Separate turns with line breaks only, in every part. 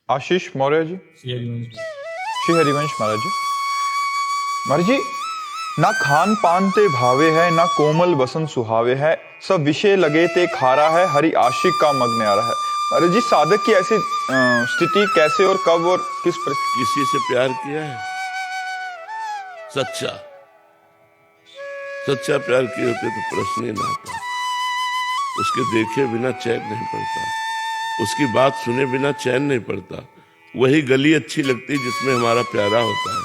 आशीष मौर्य जी। श्री हरिवंश महाराज जी। महाराज जी, ना खान पान ते भावे है, ना कोमल वसन सुहावे है, सब विषय लगे ते खारा है, हरि आशिक का मग न्यारा है। महाराज जी, साधक की ऐसी स्थिति कैसे और कब और किस
किसी से प्यार किया है? सच्चा सच्चा प्यार किए होते तो प्रश्न ही ना आता। उसके देखे बिना चैन नहीं पड़ता, उसकी बात सुने बिना चैन नहीं पड़ता। वही गली अच्छी लगती जिसमें हमारा प्यारा होता है।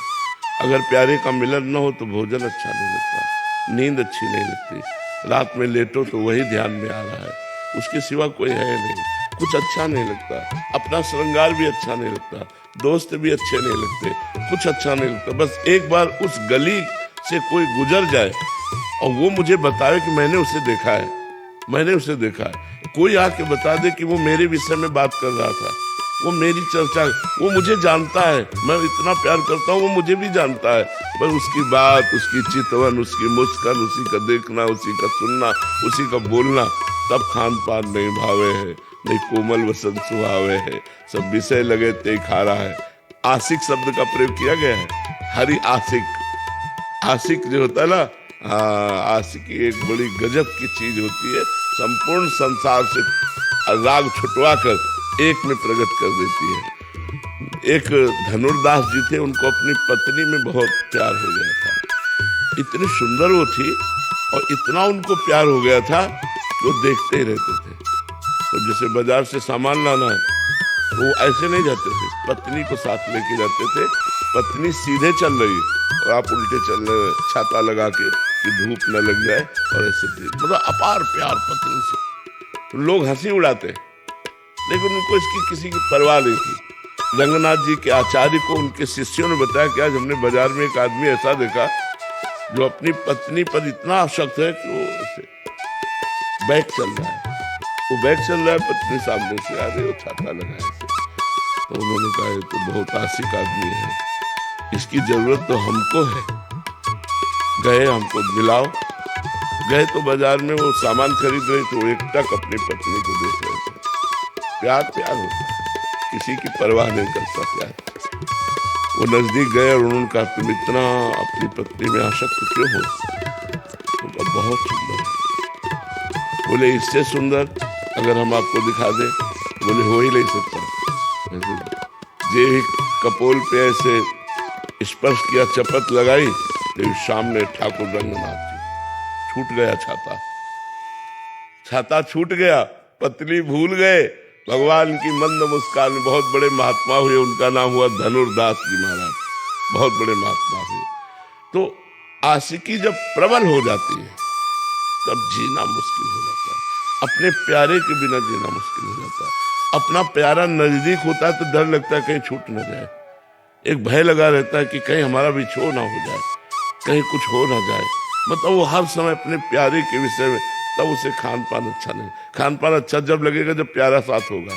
अगर प्यारे का मिलन न हो तो भोजन अच्छा नहीं लगता, नींद अच्छी नहीं लगती। रात में लेटो तो वही ध्यान में आ रहा है, उसके सिवा कोई है नहीं। कुछ अच्छा नहीं लगता, अपना श्रृंगार भी अच्छा नहीं लगता, दोस्त भी अच्छे नहीं लगते, कुछ अच्छा नहीं लगता। बस एक बार उस गली से कोई गुजर जाए और वो मुझे बताए कि मैंने उसे देखा है, मैंने उसे देखा है। कोई आके बता दे कि वो मेरे विषय में बात कर रहा था, वो मेरी चर्चा, वो मुझे जानता है, मैं इतना प्यार करता हूँ, वो मुझे भी जानता है। बस उसकी बात, उसकी चितवन, उसकी मुस्कान, उसी का देखना, उसी का सुनना, उसी का बोलना, तब खान पान नहीं भावे है, नहीं कोमल वसन सुहावे है, सब विषय लगे ते खारा है। आशिक शब्द का प्रयोग किया गया है। हरि आशिक, आशिक जो होता है ना, आशिकी एक बड़ी गजब की चीज होती है। संपूर्ण संसार से राग छुटवा कर एक में प्रकट कर देती है। एक धनुर्दास जी थे, उनको अपनी पत्नी में बहुत प्यार हो गया था। इतनी सुंदर वो थी और इतना उनको प्यार हो गया था कि वो देखते ही रहते थे। तो जैसे बाजार से सामान लाना है तो वो ऐसे नहीं जाते थे, पत्नी को साथ लेके जाते थे। पत्नी सीधे चल रही और आप उल्टे चल रहे, छाता लगा के कि धूप न लग जाए, और ऐसे मतलब अपार प्यार पत्नी से। लोग हंसी उड़ाते, लेकिन उनको इसकी किसी की परवाह नहीं थी। रंगनाथ जी के आचार्य को उनके शिष्यों ने बताया कि आज हमने बाजार में एक आदमी ऐसा देखा जो अपनी पत्नी पर इतना आसक्त है कि वो ऐसे बैग चल रहा है, वो बैग चल रहा है, पत्नी सामने से आ रही है, वो छाता लगा है। तो उन्होंने कहा ये तो बहुत आशिक आदमी है, इसकी जरूरत तो हमको है। गए, हमको मिलाओ। गए तो बाजार में वो सामान खरीद रहे तो एक टक अपनी पत्नी को देख रहे थे। प्यार प्यार होता है, किसी की परवाह नहीं करता प्यार। वो नजदीक गए और उन्होंने कहा तुम इतना अपनी पत्नी में आसक्त क्यों हो? उनका बहुत सुंदर। बोले इससे सुंदर अगर हम आपको दिखा दें? बोले हो ही नहीं सकता। जे कपोल पे ऐसे स्पर्श किया, चपत लगाई, तो सामने ठाकुर रंगनाथ जी। छूट गया छाता, छाता छूट गया, पत्नी भूल गए। भगवान की मंद मुस्कान। बहुत बड़े महात्मा हुए, उनका नाम हुआ धनुर्दास जी महाराज, बहुत बड़े महात्मा हुए। तो आशिकी जब प्रबल हो जाती है तब जीना मुश्किल हो जाता है। अपने प्यारे के बिना जीना मुश्किल हो जाता है। अपना प्यारा नजदीक होता है तो डर लगता है कहीं छूट न जाए, एक भय लगा रहता है कि कहीं हमारा बिछोह ना हो जाए, कहीं कुछ हो ना जाए। मतलब वो हर समय अपने प्यारे के विषय में, तब उसे खान पान अच्छा नहीं। खान पान अच्छा जब लगेगा जब प्यारा साथ होगा।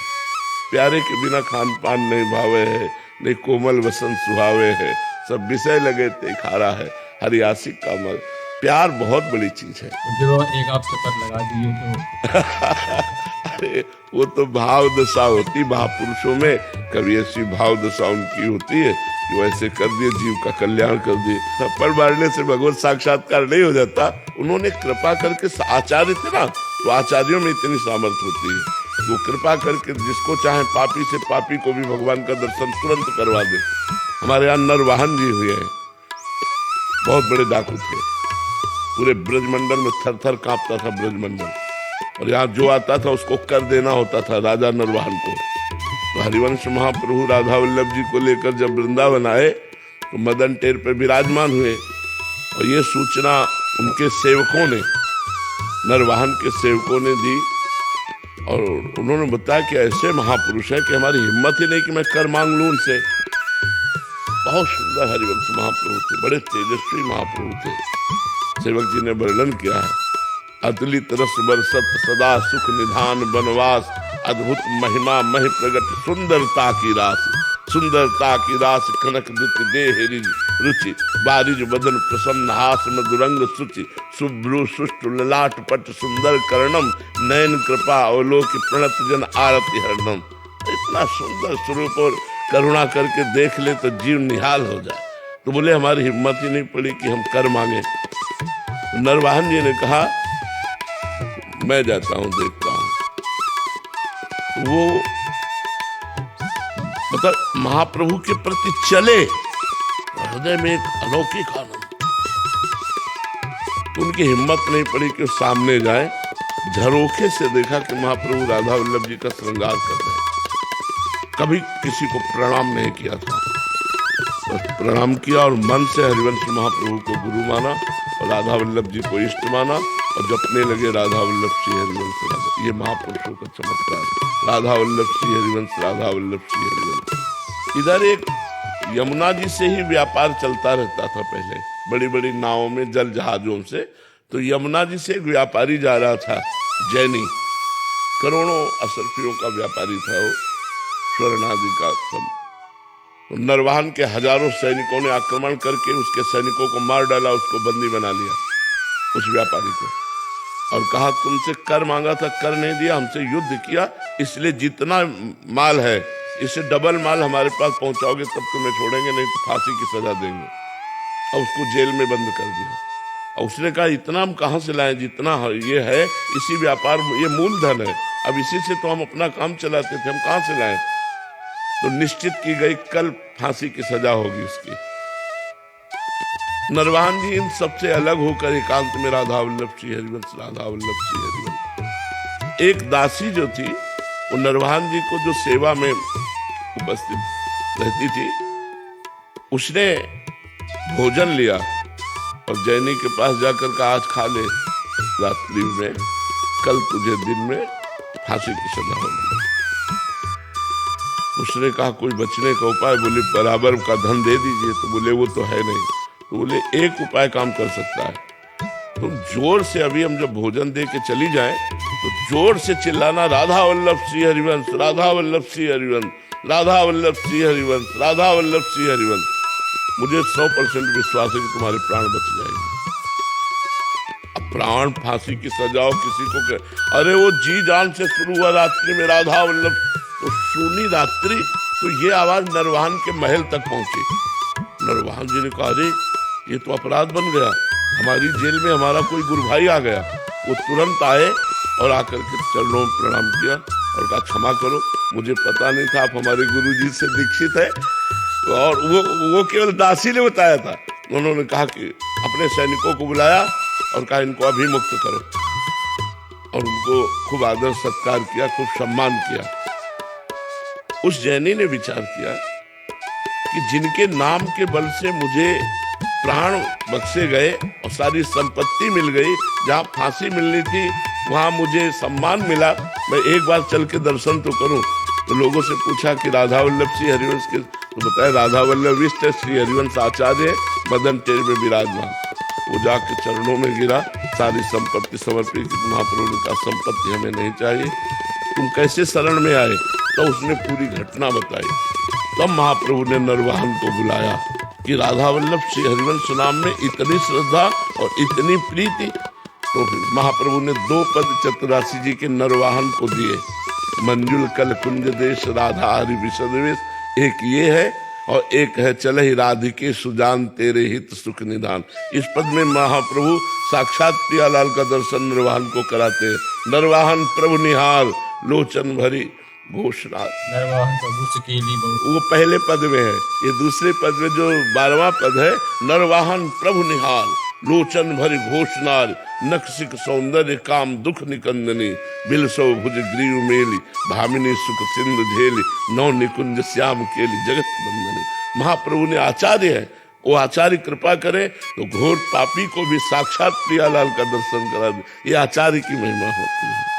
प्यारे के बिना खान पान नहीं भावे है, नहीं कोमल वसन सुहावे है, सब विषय लगे ते खारा है, हरि आशिक का मग। प्यार बहुत बड़ी चीज है।
जो एक आप शपथ लगा दिए तो
अरे वो तो भाव दशा होती महापुरुषों में, कभी ऐसी भाव दशा उनकी होती है कि वो ऐसे कर दिए, जीव का कल्याण कर दिए। थप्पड़ मारने से भगवत साक्षात्कार नहीं हो जाता। उन्होंने कृपा करके, आचार्य थे ना, तो आचार्यों में इतनी सामर्थ्य होती है, वो कृपा करके जिसको चाहे पापी से पापी को भी भगवान का दर्शन तुरंत करवा दे। हमारे यहाँ नरवाहन जी हुए हैं, बहुत बड़े डाकू थे, पूरे ब्रजमंडल में थर थर कांपता था ब्रजमंडल, और यहाँ जो आता था उसको कर देना होता था राजा नरवाहन को। तो हरिवंश महाप्रभु राधा वल्लभ जी को लेकर जब वृंदावन आए तो मदन टेर पे विराजमान हुए, और ये सूचना उनके सेवकों ने, नरवाहन के सेवकों ने दी, और उन्होंने बताया कि ऐसे महापुरुष हैं कि हमारी हिम्मत ही नहीं कि मैं कर मांग लूं उनसे। बहुत सुंदर हरिवंश महाप्रभु थे, बड़े तेजस्वी महाप्रभु थे। सेवक जी ने वर्णन किया है, अतुलित रस बरसत सदा सुख निधान बनवास, अद्भुत महिमा महि प्रगट सुंदरता की रास, सुंदरता की रास कनक दुत देह रुचि, बारिज बदन प्रसन्न हास मधुरंग सुचि, शुभ्रु सुष्ट ललाट पट सुंदर कर्णम, नयन कृपा अवलोक प्रणत जन आरति हरणम। इतना सुंदर स्वरूप और करुणा करके देख ले तो जीव निहाल हो जाए। तो बोले हमारी हिम्मत ही नहीं पड़ी कि हम कर मांगे। नरवाहन जी ने कहा मैं जाता हूं, देखता हूं। वो मतलब महाप्रभु के प्रति चले, हृदय में एक अलौकिक आनंद। तो उनकी हिम्मत नहीं पड़ी कि सामने जाए। झरोखे से देखा कि महाप्रभु राधा वल्लभ जी का श्रृंगार कर रहे हैं। कभी किसी को प्रणाम नहीं किया था, बस प्रणाम किया और मन से हरिवंश महाप्रभु को गुरु माना और राधा वल्लभ जी को इष्ट माना और जपने लगे राधा वल्लभ श्री हरिवंश राधा। ये महापुरुषों का चमत्कार, राधा वल्लभ श्री हरिवंश, राधा वल्लभ श्री हरिवंश। इधर एक यमुना जी से ही व्यापार चलता रहता था पहले, बड़ी बड़ी नावों में, जल जहाजों से। तो यमुना जी से एक व्यापारी जा रहा था, जैनी, करोड़ों असरफियों का व्यापारी था वो, स्वर्ण आदि का सब। तो नरवाहन के हजारों सैनिकों ने आक्रमण करके उसके सैनिकों को मार डाला, उसको बंदी बना लिया, उस व्यापारी को, और कहा तुमसे कर मांगा था, कर नहीं दिया, हमसे युद्ध किया, इसलिए जितना माल है इससे डबल माल हमारे पास पहुंचाओगे तब तुम्हें छोड़ेंगे, नहीं तो फांसी की सजा देंगे। और उसको जेल में बंद कर दिया। और उसने कहा इतना हम कहाँ से लाएं, जितना ये है इसी व्यापार, ये मूलधन है, अब इसी से तो हम अपना काम चलाते थे, हम कहाँ से लाएं। तो निश्चित की गई कल फांसी की सजा होगी उसकी। नरवाहन जी इन सबसे अलग होकर एकांत में राधा वल्लभ श्री हरिवंश, राधा वल्लभ श्री हरिवंश। एक दासी जो थी वो नरवाहन जी को जो सेवा में उपस्थित रहती थी, उसने भोजन लिया और जैनी के पास जाकर कहा आज खा ले रात्रि में, कल तुझे दिन में फांसी की सजा होगी। उसने कहा कोई बचने का उपाय, बोले बराबर का धन दे दीजिए। तो बोले वो तो है नहीं। तो बोले एक उपाय काम कर सकता है, तुम जोर से, अभी हम जब भोजन दे के चली जाएं तो जोर से चिल्लाना राधा वल्लभ श्री हरिवंश, राधा वल्लभ श्री हरिवंश, राधा वल्लभ श्री हरिवंश, राधा वल्लभ श्री हरिवंश। मुझे 100% विश्वास है कि तुम्हारे प्राण बच जाएंगे। अब प्राण फांसी की सजा हो किसी को, अरे वो जी जान से शुरू हुआ रात्रि में राधा वल्लभ, तो सुनी रात्रि तो ये आवाज नरवाहन के महल तक पहुंची। नरवाहन जी ने कहा अरे ये तो अपराध बन गया, हमारी जेल में हमारा कोई गुरु भाई आ गया। वो तुरंत आए और आकर के चरणों में प्रणाम किया और कहा क्षमा करो, मुझे पता नहीं था आप हमारे गुरु जी से दीक्षित है। और वो केवल दासी ने बताया था। उन्होंने कहा कि अपने सैनिकों को बुलाया और कहा इनको अभी मुक्त करो, और उनको खूब आदर सत्कार किया, खूब सम्मान किया। उस जैनी ने विचार किया कि जिनके नाम के बल से मुझे प्राण बख्शे गए और सारी संपत्ति मिल गई, जहाँ फांसी मिलनी थी वहाँ मुझे सम्मान मिला, मैं एक बार चल के दर्शन तो करूं। तो लोगों से पूछा कि राधा वल्लभ श्री हरिवंश के, तो बताया राधा वल्लभ इष्ट श्री हरिवंश आचार्य मदन टेर में विराजमान। वो जाके चरणों में गिरा, सारी संपत्ति समर्पित की। महाप्रभु ने कहा संपत्ति हमें नहीं चाहिए, तुम कैसे शरण में आए। तो उसने पूरी घटना बताई। तब महाप्रभु ने नरवाहन को बुलाया कि राधा वल्लभ श्री हरिवंश नाम में इतनी श्रद्धा और इतनी प्रीति। तो महाप्रभु ने 2 पद चतुरासी जी के नरवाहन को दिए, मंजुल कल कुंज देश राधा हरि विशदेश। एक ये है और एक है चल ही राधिके सुजान तेरे हित सुख निदान। इस पद में महाप्रभु साक्षात प्रियालाल का दर्शन नरवाहन को कराते हैं। नरवाहन प्रभु निहाल लोचन भरी घोषणाथ।
नरवाहन प्रभु सकेली बहु,
वो पहले पद में है। ये दूसरे पद में जो 12वां पद है, नरवाहन प्रभु निहाल लोचन भरी घोषणाल, नखसिक सौंदर्य काम दुख निकंदनी, बिलसो भुज ग्रीव मेली, भामिनी सुख सिंधु झेली, नौ निकुंज श्याम केली जगत बंदनी। महाप्रभु ने आचार्य है, वो आचार्य कृपा करे तो घोर पापी को भी साक्षात प्रियालाल का दर्शन करा दे। ये आचार्य की महिमा होती है।